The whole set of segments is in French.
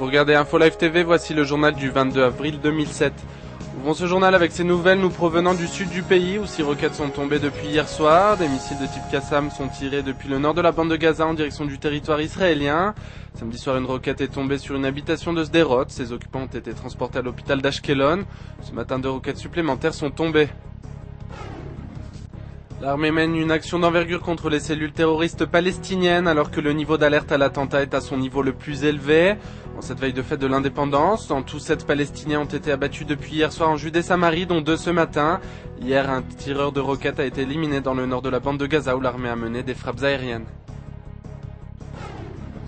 Vous regardez Info Live TV, voici le journal du 22 avril 2007. Ouvrons ce journal avec ces nouvelles nous provenant du sud du pays où 6 roquettes sont tombées depuis hier soir. Des missiles de type Qassam sont tirés depuis le nord de la bande de Gaza en direction du territoire israélien. Samedi soir, une roquette est tombée sur une habitation de Sderot. Ses occupants ont été transportés à l'hôpital d'Ashkelon. Ce matin, 2 roquettes supplémentaires sont tombées. L'armée mène une action d'envergure contre les cellules terroristes palestiniennes alors que le niveau d'alerte à l'attentat est à son niveau le plus élevé. En cette veille de fête de l'indépendance, en tout 7 Palestiniens ont été abattus depuis hier soir en Judée-Samarie, dont 2 ce matin. Hier, un tireur de roquettes a été éliminé dans le nord de la bande de Gaza où l'armée a mené des frappes aériennes.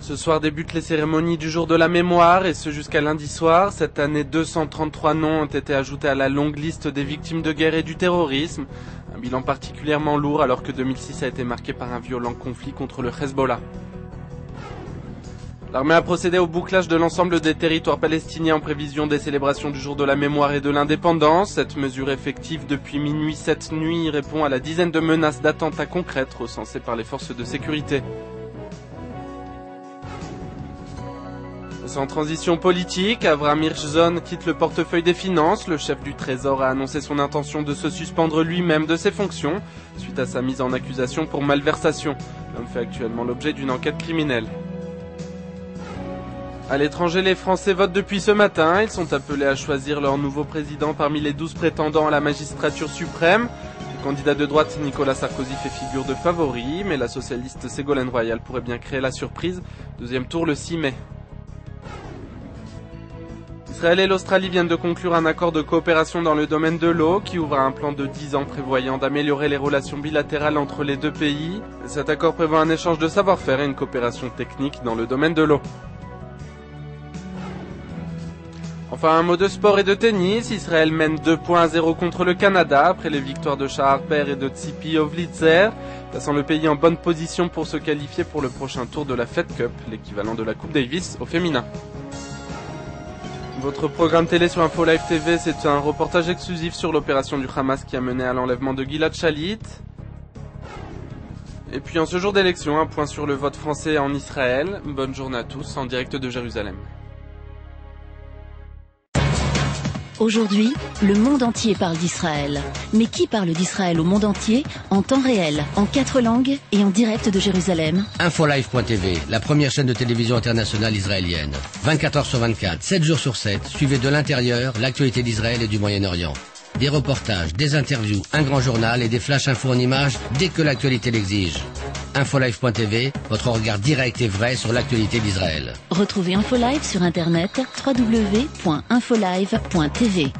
Ce soir débutent les cérémonies du jour de la mémoire et ce jusqu'à lundi soir. Cette année, 233 noms ont été ajoutés à la longue liste des victimes de guerre et du terrorisme. Un bilan particulièrement lourd alors que 2006 a été marqué par un violent conflit contre le Hezbollah. L'armée a procédé au bouclage de l'ensemble des territoires palestiniens en prévision des célébrations du jour de la mémoire et de l'indépendance. Cette mesure effective depuis minuit cette nuit répond à la dizaine de menaces d'attentats concrètes recensées par les forces de sécurité. Sans transition politique, Avraham Hirschzon quitte le portefeuille des finances. Le chef du Trésor a annoncé son intention de se suspendre lui-même de ses fonctions suite à sa mise en accusation pour malversation. L'homme fait actuellement l'objet d'une enquête criminelle. À l'étranger, les Français votent depuis ce matin. Ils sont appelés à choisir leur nouveau président parmi les 12 prétendants à la magistrature suprême. Le candidat de droite Nicolas Sarkozy fait figure de favori, mais la socialiste Ségolène Royal pourrait bien créer la surprise. Deuxième tour le 6 mai. Israël et l'Australie viennent de conclure un accord de coopération dans le domaine de l'eau qui ouvre un plan de 10 ans prévoyant d'améliorer les relations bilatérales entre les deux pays. Cet accord prévoit un échange de savoir-faire et une coopération technique dans le domaine de l'eau. Enfin, un mot de sport et de tennis. Israël mène 2-0 contre le Canada après les victoires de Shahar Harper et de Tzipi Ovlitzer, plaçant le pays en bonne position pour se qualifier pour le prochain tour de la Fed Cup, l'équivalent de la Coupe Davis au féminin. Votre programme télé sur Info Live TV, c'est un reportage exclusif sur l'opération du Hamas qui a mené à l'enlèvement de Gilad Shalit. Et puis en ce jour d'élection, un point sur le vote français en Israël. Bonne journée à tous, en direct de Jérusalem. Aujourd'hui, le monde entier parle d'Israël. Mais qui parle d'Israël au monde entier, en temps réel, en 4 langues et en direct de Jérusalem? Infolive.tv, la première chaîne de télévision internationale israélienne. 24 heures sur 24, 7 jours sur 7, suivez de l'intérieur l'actualité d'Israël et du Moyen-Orient. Des reportages, des interviews, un grand journal et des flash infos en images dès que l'actualité l'exige. Infolive.tv, votre regard direct et vrai sur l'actualité d'Israël. Retrouvez Infolive sur internet www.infolive.tv.